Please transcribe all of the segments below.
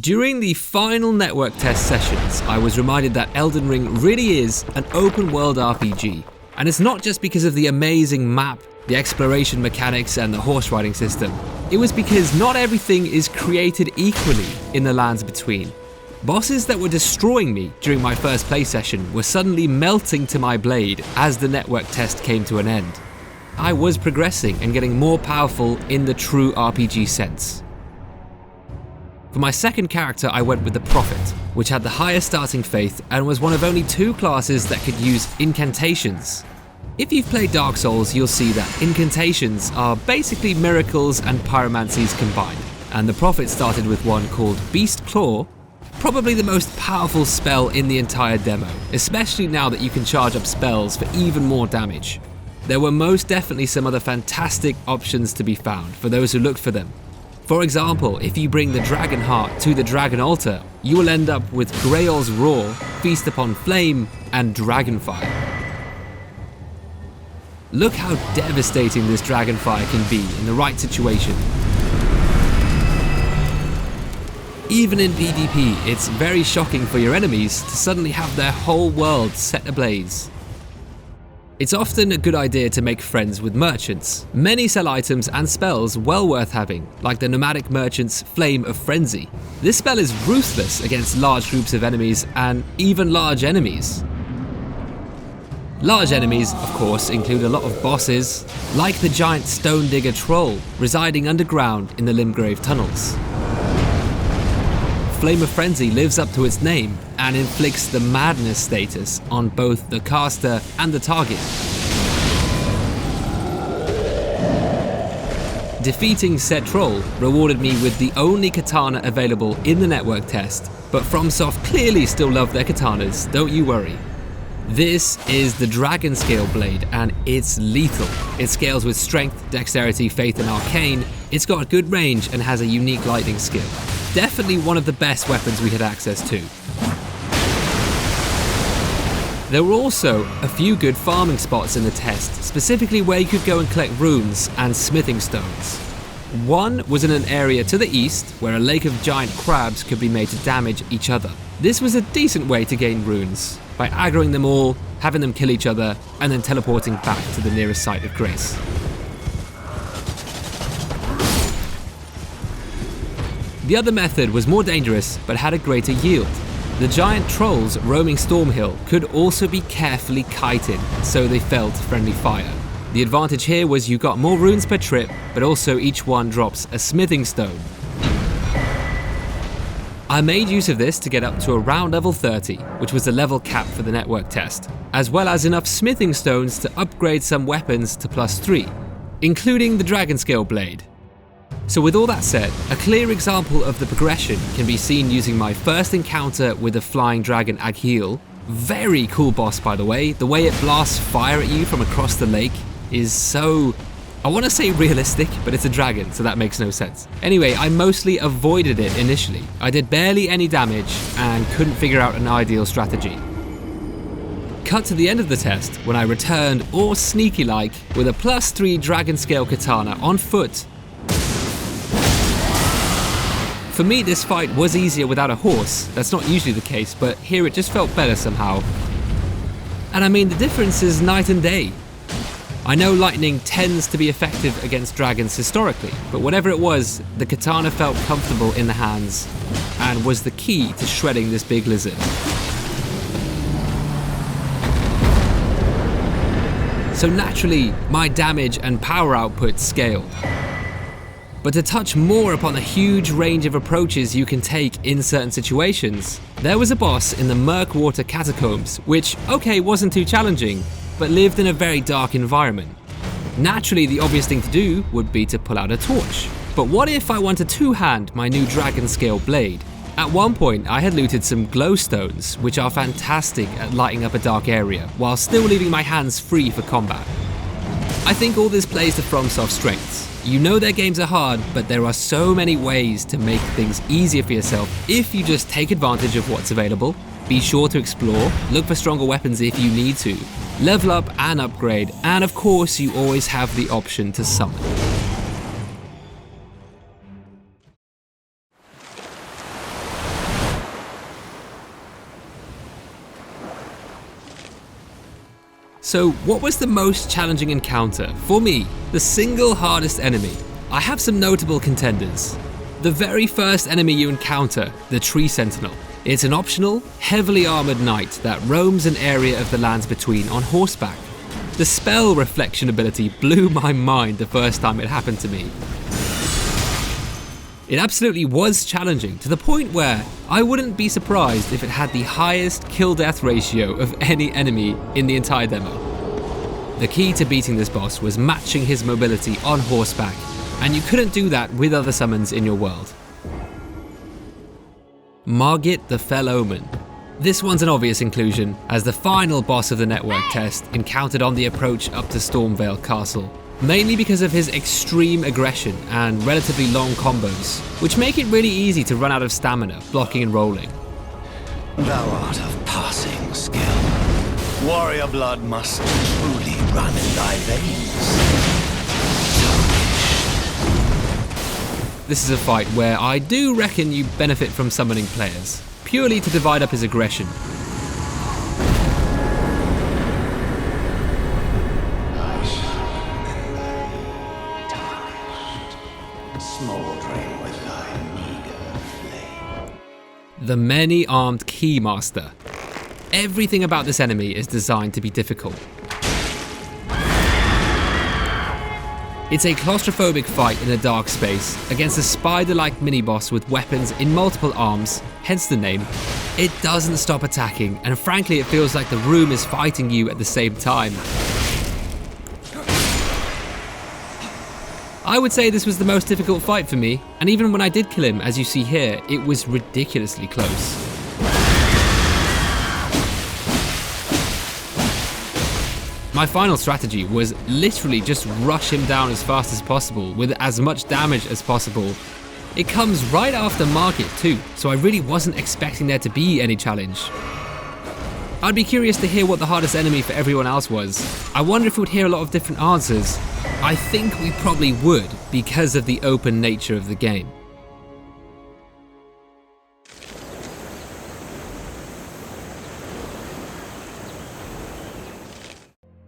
During the final network test sessions, I was reminded that Elden Ring really is an open-world RPG. And it's not just because of the amazing map, the exploration mechanics, and the horse riding system. It was because not everything is created equally in the lands between. Bosses that were destroying me during my first play session were suddenly melting to my blade as the network test came to an end. I was progressing and getting more powerful in the true RPG sense. For my second character, I went with the Prophet, which had the highest starting faith and was one of only 2 classes that could use incantations. If you've played Dark Souls, you'll see that incantations are basically miracles and pyromancies combined, and the Prophet started with one called Beast Claw, probably the most powerful spell in the entire demo, especially now that you can charge up spells for even more damage. There were most definitely some other fantastic options to be found for those who looked for them. For example, if you bring the Dragon Heart to the Dragon Altar, you will end up with Grail's Roar, Feast Upon Flame, and Dragonfire. Look how devastating this Dragonfire can be in the right situation. Even in PvP, it's very shocking for your enemies to suddenly have their whole world set ablaze. It's often a good idea to make friends with merchants. Many sell items and spells well worth having, like the nomadic merchant's Flame of Frenzy. This spell is ruthless against large groups of enemies and even large enemies. Large enemies, of course, include a lot of bosses, like the giant Stone Digger Troll, residing underground in the Limgrave tunnels. Flame of Frenzy lives up to its name and inflicts the madness status on both the caster and the target. Defeating said troll rewarded me with the only katana available in the network test, but Fromsoft clearly still love their katanas, don't you worry. This is the Dragon Scale Blade, and it's lethal. It scales with strength, dexterity, faith, and arcane. It's got good range and has a unique lightning skill. Definitely one of the best weapons we had access to. There were also a few good farming spots in the test, specifically where you could go and collect runes and smithing stones. One was in an area to the east where a lake of giant crabs could be made to damage each other. This was a decent way to gain runes, by aggroing them all, having them kill each other, and then teleporting back to the nearest site of grace. The other method was more dangerous, but had a greater yield. The giant trolls roaming Stormhill could also be carefully kited, so they fell to friendly fire. The advantage here was you got more runes per trip, but also each one drops a smithing stone. I made use of this to get up to around level 30, which was the level cap for the network test, as well as enough smithing stones to upgrade some weapons to +3, including the Dragon Scale Blade. So with all that said, a clear example of the progression can be seen using my first encounter with the flying dragon Agheel. Very cool boss, by the way. The way it blasts fire at you from across the lake is so... I want to say realistic, but it's a dragon, so that makes no sense. Anyway, I mostly avoided it initially. I did barely any damage and couldn't figure out an ideal strategy. Cut to the end of the test when I returned, all sneaky-like, with a +3 Dragon Scale Katana on foot. For me, this fight was easier without a horse. That's not usually the case, but here it just felt better somehow. And I mean, the difference is night and day. I know lightning tends to be effective against dragons historically, but whatever it was, the katana felt comfortable in the hands and was the key to shredding this big lizard. So naturally, my damage and power output scaled. But to touch more upon the huge range of approaches you can take in certain situations, there was a boss in the Murkwater Catacombs, which, okay, wasn't too challenging, but lived in a very dark environment. Naturally, the obvious thing to do would be to pull out a torch. But what if I want to two-hand my new Dragon Scale Blade? At one point, I had looted some glowstones, which are fantastic at lighting up a dark area, while still leaving my hands free for combat. I think all this plays to Fromsoft's strengths. You know their games are hard, but there are so many ways to make things easier for yourself if you just take advantage of what's available. Be sure to explore, look for stronger weapons if you need to, level up and upgrade, and of course you always have the option to summon. So what was the most challenging encounter? For me, the single hardest enemy. I have some notable contenders. The very first enemy you encounter, the Tree Sentinel. It's an optional, heavily armoured knight that roams an area of the lands between on horseback. The spell reflection ability blew my mind the first time it happened to me. It absolutely was challenging, to the point where I wouldn't be surprised if it had the highest kill-death ratio of any enemy in the entire demo. The key to beating this boss was matching his mobility on horseback, and you couldn't do that with other summons in your world. Margit the Fell Omen. This one's an obvious inclusion, as the final boss of the network test encountered on the approach up to Stormvale Castle, mainly because of his extreme aggression and relatively long combos, which make it really easy to run out of stamina, blocking and rolling. Thou art of passing skill. Warrior blood must truly run in thy veins. This is a fight where I do reckon you benefit from summoning players, purely to divide up his aggression. The Many-Armed Keymaster. Everything about this enemy is designed to be difficult. It's a claustrophobic fight in a dark space against a spider-like mini-boss with weapons in multiple arms, hence the name. It doesn't stop attacking, and frankly it feels like the room is fighting you at the same time. I would say this was the most difficult fight for me, and even when I did kill him, as you see here, it was ridiculously close. My final strategy was literally just rush him down as fast as possible with as much damage as possible. It comes right after Margit too, so I really wasn't expecting there to be any challenge. I'd be curious to hear what the hardest enemy for everyone else was. I wonder if we'd hear a lot of different answers. I think we probably would, because of the open nature of the game.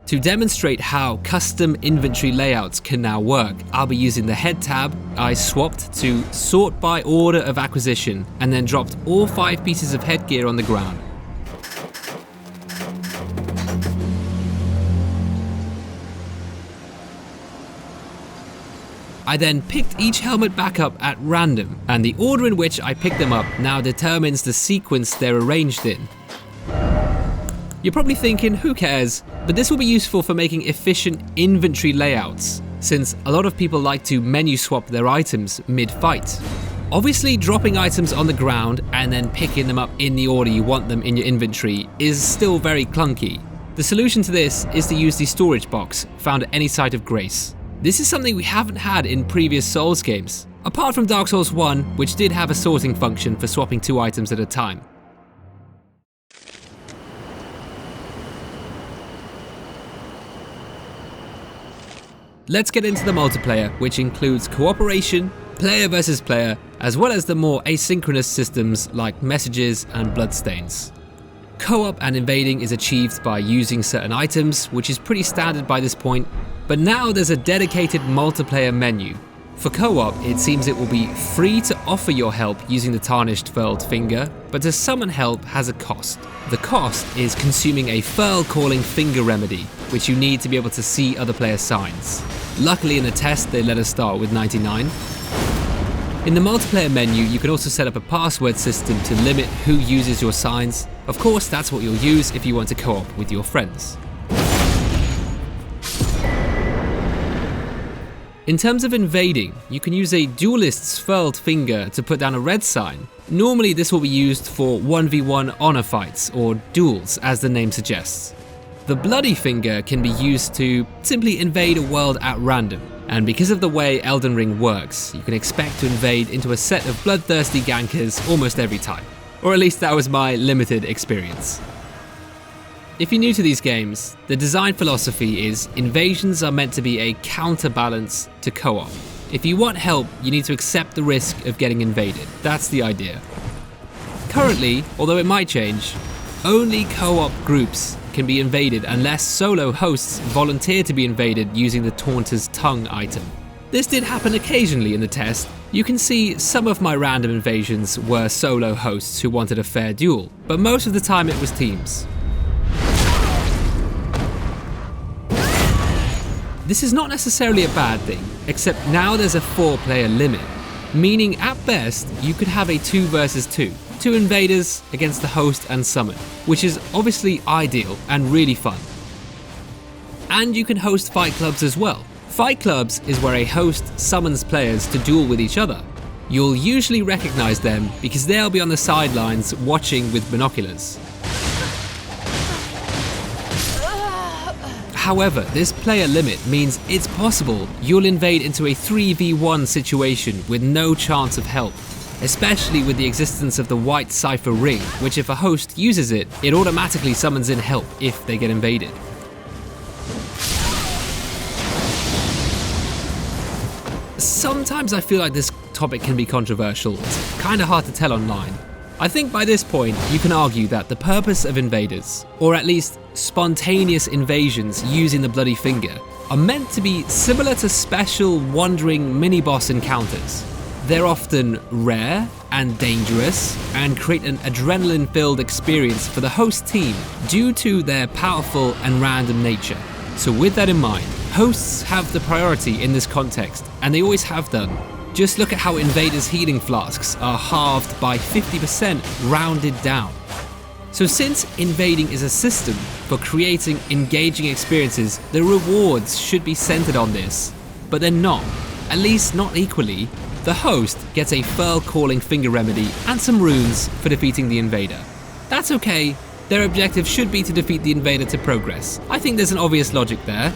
To demonstrate how custom inventory layouts can now work, I'll be using the head tab I swapped to sort by order of acquisition, and then dropped all 5 pieces of headgear on the ground. I then picked each helmet back up at random, and the order in which I picked them up now determines the sequence they're arranged in. You're probably thinking, who cares? But this will be useful for making efficient inventory layouts, since a lot of people like to menu swap their items mid-fight. Obviously, dropping items on the ground and then picking them up in the order you want them in your inventory is still very clunky. The solution to this is to use the storage box found at any site of grace. This is something we haven't had in previous Souls games, apart from Dark Souls 1, which did have a sorting function for swapping 2 items at a time. Let's get into the multiplayer, which includes cooperation, player versus player, as well as the more asynchronous systems like messages and bloodstains. Co-op and invading is achieved by using certain items, which is pretty standard by this point, but now there's a dedicated multiplayer menu. For co-op, it seems it will be free to offer your help using the tarnished furled finger, but to summon help has a cost. The cost is consuming a furl calling finger remedy, which you need to be able to see other players' signs. Luckily in the test they let us start with 99. In the multiplayer menu you can also set up a password system to limit who uses your signs. Of course that's what you'll use if you want to co-op with your friends. In terms of invading, you can use a duelist's furled finger to put down a red sign. Normally this will be used for 1v1 honor fights, or duels as the name suggests. The bloody finger can be used to simply invade a world at random, and because of the way Elden Ring works, you can expect to invade into a set of bloodthirsty gankers almost every time. Or at least that was my limited experience. If you're new to these games, the design philosophy is invasions are meant to be a counterbalance to co-op. If you want help, you need to accept the risk of getting invaded. That's the idea. Currently, although it might change, Only co-op groups can be invaded unless solo hosts volunteer to be invaded using the Taunter's Tongue item. This did happen occasionally in the test. You can see some of my random invasions were solo hosts who wanted a fair duel, but most of the time it was teams. This is not necessarily a bad thing, except now there's a 4-player limit, meaning at best you could have a 2 versus 2, 2 invaders against the host and summon, which is obviously ideal and really fun. And you can host fight clubs as well. Fight clubs is where a host summons players to duel with each other. You'll usually recognize them because they'll be on the sidelines watching with binoculars. However, this player limit means it's possible you'll invade into a 3v1 situation with no chance of help, especially with the existence of the white cipher ring, which if a host uses it, it automatically summons in help if they get invaded. Sometimes I feel like this topic can be controversial. It's kind of hard to tell online. I think by this point you can argue that the purpose of invaders, or at least spontaneous invasions using the bloody finger, are meant to be similar to special wandering mini-boss encounters. They're often rare and dangerous and create an adrenaline-filled experience for the host team due to their powerful and random nature. So with that in mind, hosts have the priority in this context, and they always have done. Just look at how invaders' healing flasks are halved by 50% rounded down. So since invading is a system for creating engaging experiences, the rewards should be centered on this, but they're not, at least not equally. The host gets a fur-calling finger remedy and some runes for defeating the invader. That's okay, their objective should be to defeat the invader to progress. I think there's an obvious logic there.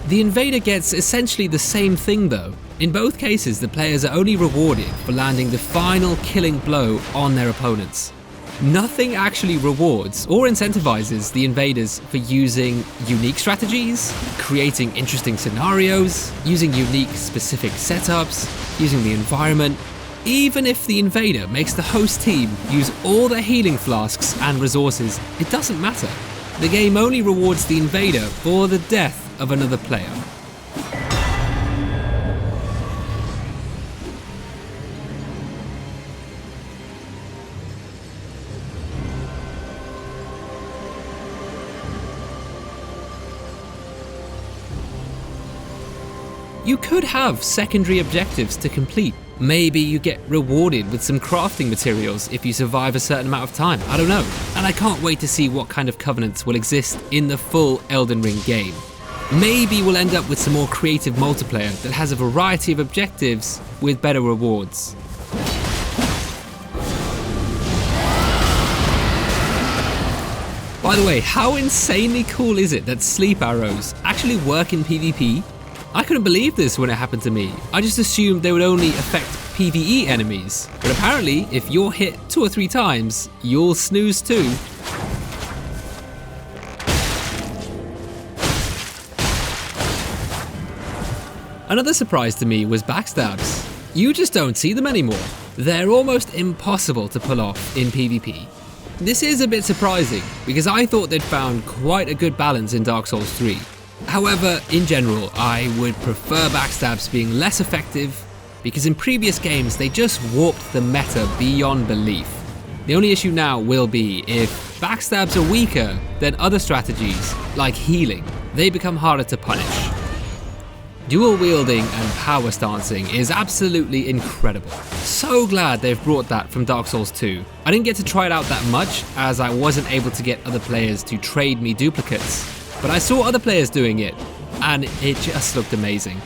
The invader gets essentially the same thing though. In both cases, the players are only rewarded for landing the final killing blow on their opponents. Nothing actually rewards or incentivizes the invaders for using unique strategies, creating interesting scenarios, using unique specific setups, using the environment. Even if the invader makes the host team use all their healing flasks and resources, it doesn't matter. The game only rewards the invader for the death of another player. You could have secondary objectives to complete. Maybe you get rewarded with some crafting materials if you survive a certain amount of time. I don't know. And I can't wait to see what kind of covenants will exist in the full Elden Ring game. Maybe we'll end up with some more creative multiplayer that has a variety of objectives with better rewards. By the way, how insanely cool is it that sleep arrows actually work in PvP? I couldn't believe this when it happened to me. I just assumed they would only affect PvE enemies. But apparently, if you're hit 2 or 3 times, you'll snooze too. Another surprise to me was backstabs. You just don't see them anymore. They're almost impossible to pull off in PvP. This is a bit surprising, because I thought they'd found quite a good balance in Dark Souls 3. However, in general, I would prefer backstabs being less effective, because in previous games they just warped the meta beyond belief. The only issue now will be if backstabs are weaker than other strategies, like healing, they become harder to punish. Dual wielding and power stancing is absolutely incredible. So glad they've brought that from Dark Souls 2. I didn't get to try it out that much, as I wasn't able to get other players to trade me duplicates. But I saw other players doing it, and it just looked amazing.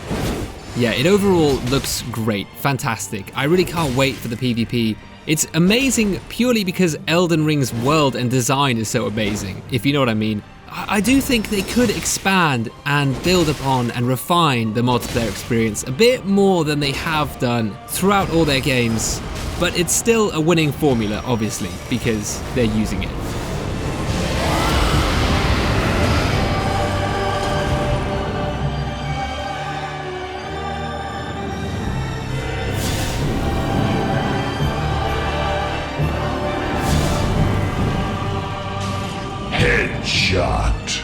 Yeah, it overall looks great, fantastic. I really can't wait for the PvP. It's amazing purely because Elden Ring's world and design is so amazing, if you know what I mean. I do think they could expand and build upon and refine the multiplayer experience a bit more than they have done throughout all their games, but it's still a winning formula, obviously, because they're using it. shot.